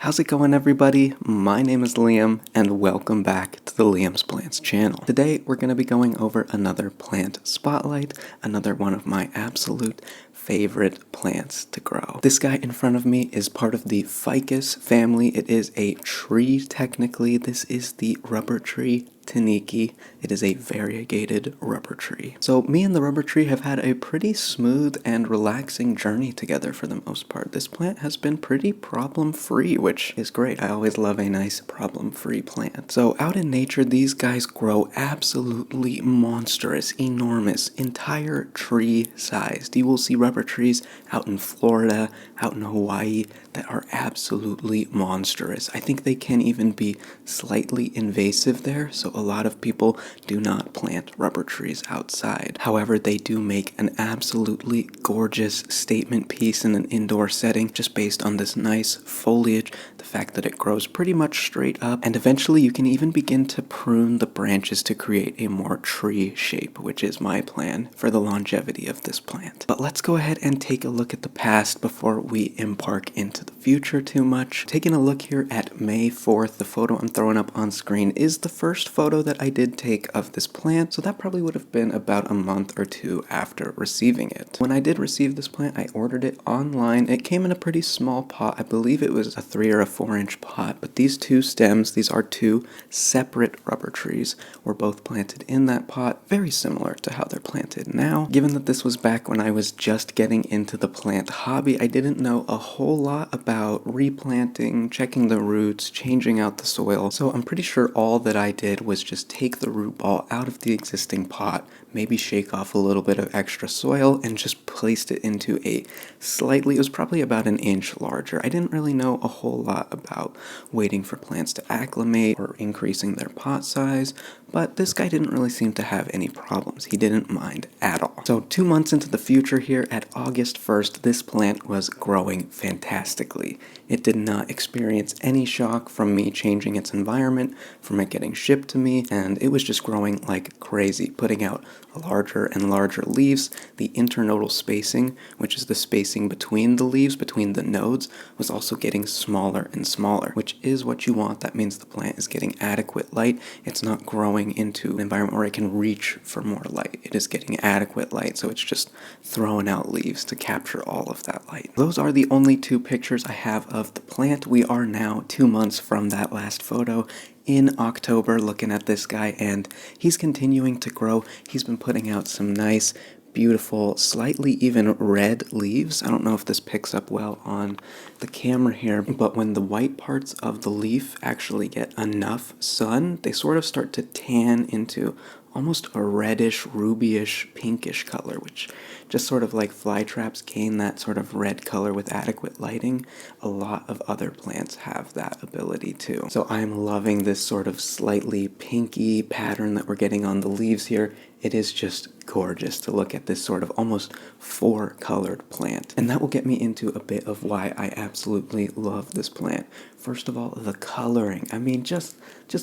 How's it going, everybody? My name is Liam and welcome back to the Liam's Plants channel. Today we're going to be going over another plant spotlight, another one of my absolute favorite plants to grow. This guy in front of me is part of the Ficus family. It is a tree technically. This is the rubber tree Tineke. It is a variegated rubber tree. So me and the rubber tree have had a pretty smooth and relaxing journey together for the most part. This plant has been pretty problem-free, which is great. I always love a nice problem-free plant. So out in nature, these guys grow absolutely monstrous, enormous, entire tree sized. You will see rubber trees out in Florida, out in Hawaii, that are absolutely monstrous. I think they can even be slightly invasive there, so a lot of people do not plant rubber trees outside. However, they do make an absolutely gorgeous statement piece in an indoor setting just based on this nice foliage, the fact that it grows pretty much straight up, and eventually you can even begin to prune the branches to create a more tree shape, which is my plan for the longevity of this plant. But let's go ahead and take a look at the past before we embark into the future too much. Taking a look here at May 4th, the photo I'm throwing up on screen is the first photo that I did take of this plant, so that probably would have been about a month or two after receiving it. When I did receive this plant, I ordered it online. It came in a pretty small pot. I believe it was a 3 or a 4-inch pot, but these two stems, these are two separate rubber trees, were both planted in that pot, very similar to how they're planted now. Given that this was back when I was just getting into the plant hobby, I didn't know a whole lot about replanting, checking the roots, changing out the soil, so I'm pretty sure all that I did was just take the root ball out of the existing pot, maybe shake off a little bit of extra soil, and just placed it into a slightly, it was probably about an inch larger. I didn't really know a whole lot about waiting for plants to acclimate or increasing their pot size, but this guy didn't really seem to have any problems. He didn't mind at all. So 2 months into the future here, at August 1st, this plant was growing fantastically. It did not experience any shock from me changing its environment, from it getting shipped to me, and it was just growing like crazy, putting out larger and larger leaves. The internodal spacing, which is the spacing between the leaves, between the nodes, was also getting smaller and smaller, which is what you want. That means the plant is getting adequate light. It's not growing into an environment where it can reach for more light. It is getting adequate light, so it's just throwing out leaves to capture all of that light. Those are the only two pictures I have of the plant. We are now 2 months from that last photo, in October, looking at this guy, and he's continuing to grow. He's been putting out some nice, beautiful, slightly even red leaves. I don't know if this picks up well on the camera here, but when the white parts of the leaf actually get enough sun, they sort of start to tan into almost a reddish, rubyish, pinkish color, which just sort of like fly traps gain that sort of red color with adequate lighting. A lot of other plants have that ability too. So I'm loving this sort of slightly pinky pattern that we're getting on the leaves here. It is just gorgeous to look at this sort of almost 4-colored plant. And that will get me into a bit of why I absolutely love this plant. First of all, the coloring. I mean, just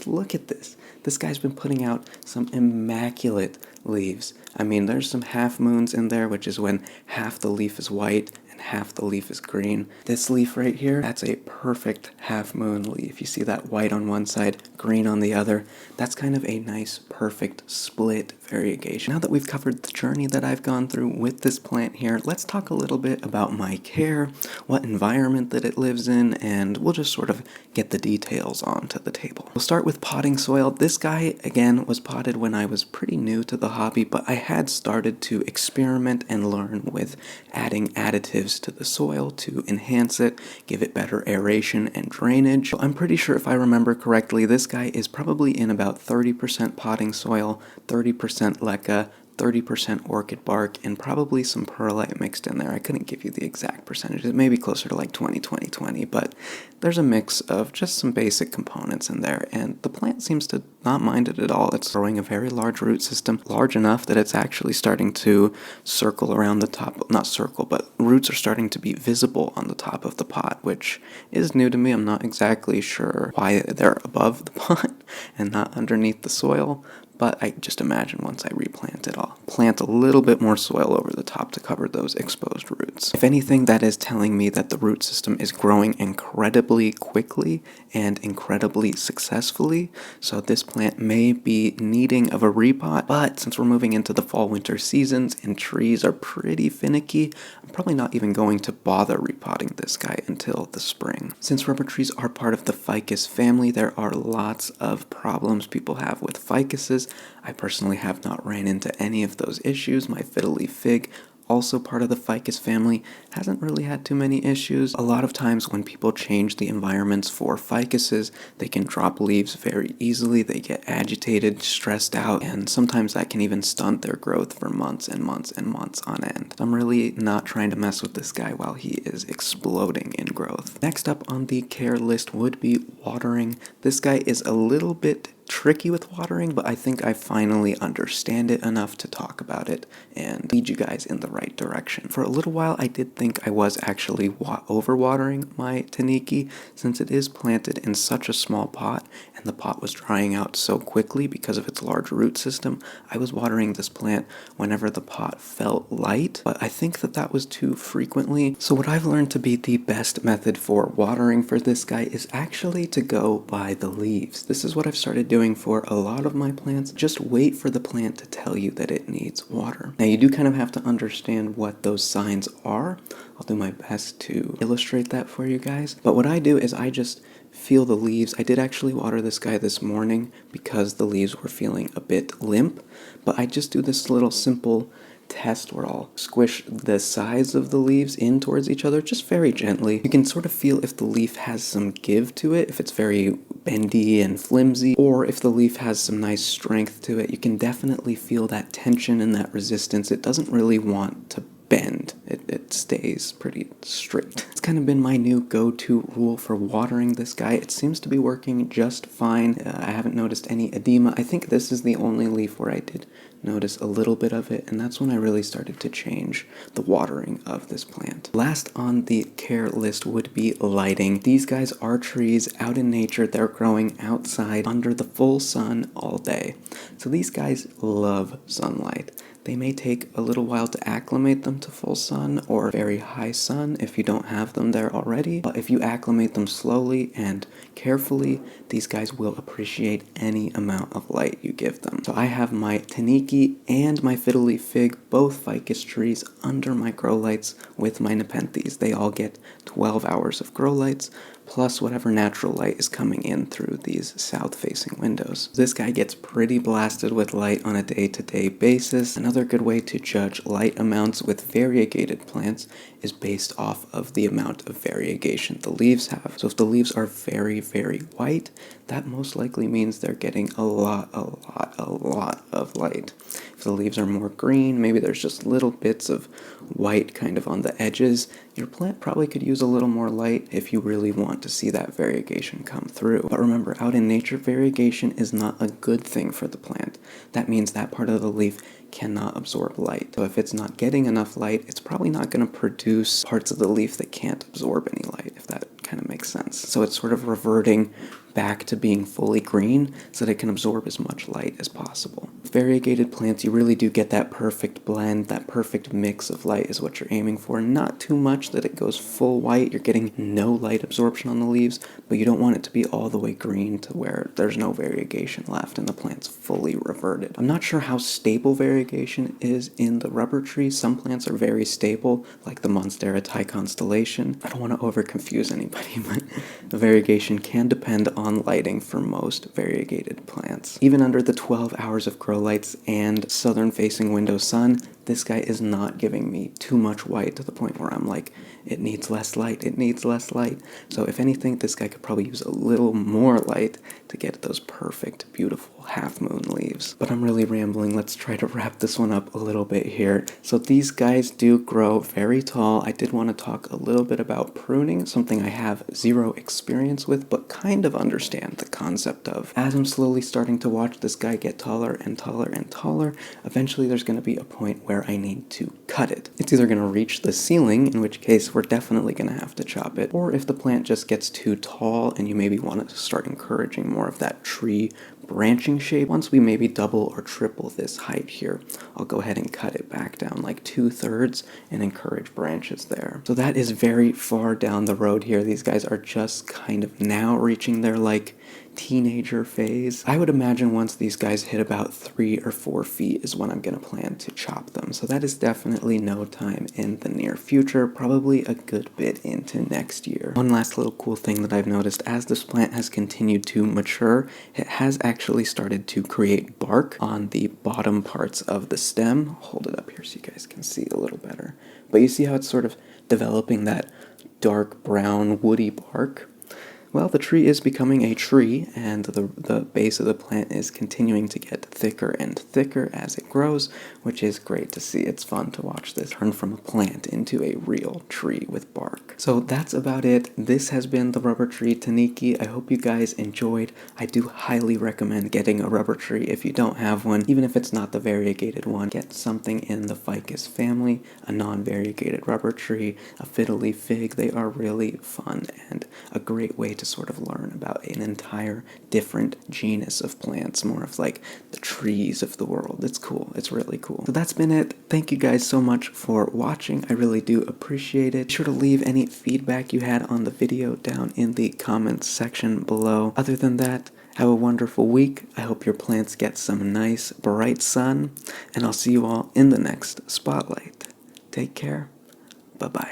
look at this. This guy's been putting out some immaculate leaves. I mean, there's some half moons in there, which is when half the leaf is white and half the leaf is green. This leaf right here, that's a perfect half moon leaf. You see that white on one side, green on the other. That's kind of a nice, perfect split variegation. Now that we've covered the journey that I've gone through with this plant here, let's talk a little bit about my care, what environment that it lives in, and we'll just sort of get the details onto the table. We'll start with potting soil. This guy, again, was potted when I was pretty new to the hobby, but I had started to experiment and learn with adding additives to the soil to enhance it, give it better aeration and drainage. So I'm pretty sure, if I remember correctly, this guy is probably in about 30% potting soil, 30% leca, 30% orchid bark, and probably some perlite mixed in there. I couldn't give you the exact percentage. It may be closer to like 20, but there's a mix of just some basic components in there, and the plant seems to not mind it at all. It's growing a very large root system, large enough that it's actually starting to circle around the top, not circle, but roots are starting to be visible on the top of the pot, which is new to me. I'm not exactly sure why they're above the pot and not underneath the soil, but I just imagine once I replant it, I'll plant a little bit more soil over the top to cover those exposed roots. If anything, that is telling me that the root system is growing incredibly quickly and incredibly successfully, so this plant may be needing of a repot, but since we're moving into the fall-winter seasons and trees are pretty finicky, I'm probably not even going to bother repotting this guy until the spring. Since rubber trees are part of the ficus family, there are lots of problems people have with ficuses. I personally have not ran into any of those issues. My fiddle-leaf fig, also part of the ficus family, hasn't really had too many issues. A lot of times when people change the environments for ficuses, they can drop leaves very easily, they get agitated, stressed out, and sometimes that can even stunt their growth for months and months and months on end. I'm really not trying to mess with this guy while he is exploding in growth. Next up on the care list would be watering. This guy is a little bit tricky with watering, but I think I finally understand it enough to talk about it and lead you guys in the right direction. For a little while, I did think I was actually overwatering my Tineke, since it is planted in such a small pot and the pot was drying out so quickly because of its large root system. I was watering this plant whenever the pot felt light, but I think that was too frequently. So what I've learned to be the best method for watering for this guy is actually to go by the leaves. This is what I've started doing for a lot of my plants. Just wait for the plant to tell you that it needs water. Now you do kind of have to understand what those signs are. I'll do my best to illustrate that for you guys. But what I do is I just feel the leaves. I did actually water this guy this morning because the leaves were feeling a bit limp, but I just do this little simple test where I'll squish the sides of the leaves in towards each other just very gently. You can sort of feel if the leaf has some give to it, if it's very bendy and flimsy, or if the leaf has some nice strength to it. You can definitely feel that tension and that resistance. It doesn't really want to bend. It stays pretty straight. It's kind of been my new go-to rule for watering this guy. It seems to be working just fine. I haven't noticed any edema. I think this is the only leaf where I did notice a little bit of it, and that's when I really started to change the watering of this plant. Last on the care list would be lighting. These guys are trees out in nature. They're growing outside under the full sun all day. So these guys love sunlight. They may take a little while to acclimate them to full sun or very high sun if you don't have them there already, but if you acclimate them slowly and carefully, these guys will appreciate any amount of light you give them. So I have my Tineke and my fiddle-leaf fig, both ficus trees, under my grow lights with my nepenthes. They all get 12 hours of grow lights, plus whatever natural light is coming in through these south-facing windows. This guy gets pretty blasted with light on a day-to-day basis. Another good way to judge light amounts with variegated plants is based off of the amount of variegation the leaves have. So if the leaves are very, very white, that most likely means they're getting a lot of light. If the leaves are more green, maybe there's just little bits of white kind of on the edges, your plant probably could use a little more light if you really want to see that variegation come through. But remember, out in nature, variegation is not a good thing for the plant. That means that part of the leaf cannot absorb light. So if it's not getting enough light, it's probably not going to produce parts of the leaf that can't absorb any light, if that kind of makes sense. So it's sort of reverting back to being fully green so that it can absorb as much light as possible. With variegated plants, you really do get that perfect blend, that perfect mix of light is what you're aiming for. Not too much that it goes full white, you're getting no light absorption on the leaves, but you don't want it to be all the way green to where there's no variegation left and the plant's fully reverted. I'm not sure how stable variegation is in the rubber tree. Some plants are very stable, like the Monstera Thai constellation. I don't want to over confuse anybody, but the variegation can depend on lighting for most variegated plants. Even under the 12 hours of grow lights and southern facing window sun, this guy is not giving me too much white to the point where I'm like, it needs less light, it needs less light. So if anything, this guy could probably use a little more light to get those perfect, beautiful half-moon leaves. But I'm really rambling. Let's try to wrap this one up a little bit here. So these guys do grow very tall. I did want to talk a little bit about pruning, something I have zero experience with, but kind of understand the concept of. As I'm slowly starting to watch this guy get taller and taller and taller, eventually there's going to be a point where I need to cut it. It's either going to reach the ceiling, in which case we're definitely going to have to chop it, or if the plant just gets too tall and you maybe want to start encouraging more of that tree branching shape. Once we maybe double or triple this height here, I'll go ahead and cut it back down like 2/3 and encourage branches there. So that is very far down the road here. These guys are just kind of now reaching their like teenager phase. I would imagine once these guys hit about 3 or 4 feet is when I'm going to plan to chop them. So that is definitely no time in the near future, probably a good bit into next year. One last little cool thing that I've noticed as this plant has continued to mature, it has actually started to create bark on the bottom parts of the stem. Hold it up here so you guys can see a little better. But you see how it's sort of developing that dark brown woody bark? Well, the tree is becoming a tree, and the base of the plant is continuing to get thicker and thicker as it grows, which is great to see. It's fun to watch this turn from a plant into a real tree with bark. So that's about it. This has been the rubber tree Tineke. I hope you guys enjoyed. I do highly recommend getting a rubber tree if you don't have one, even if it's not the variegated one. Get something in the Ficus family, a non-variegated rubber tree, a fiddly fig. They are really fun and a great way to sort of learn about an entire different genus of plants, more of like the trees of the world. It's cool. It's really cool. So that's been it. Thank you guys so much for watching. I really do appreciate it. Be sure to leave any feedback you had on the video down in the comments section below. Other than that, have a wonderful week. I hope your plants get some nice bright sun, and I'll see you all in the next spotlight. Take care. Bye-bye.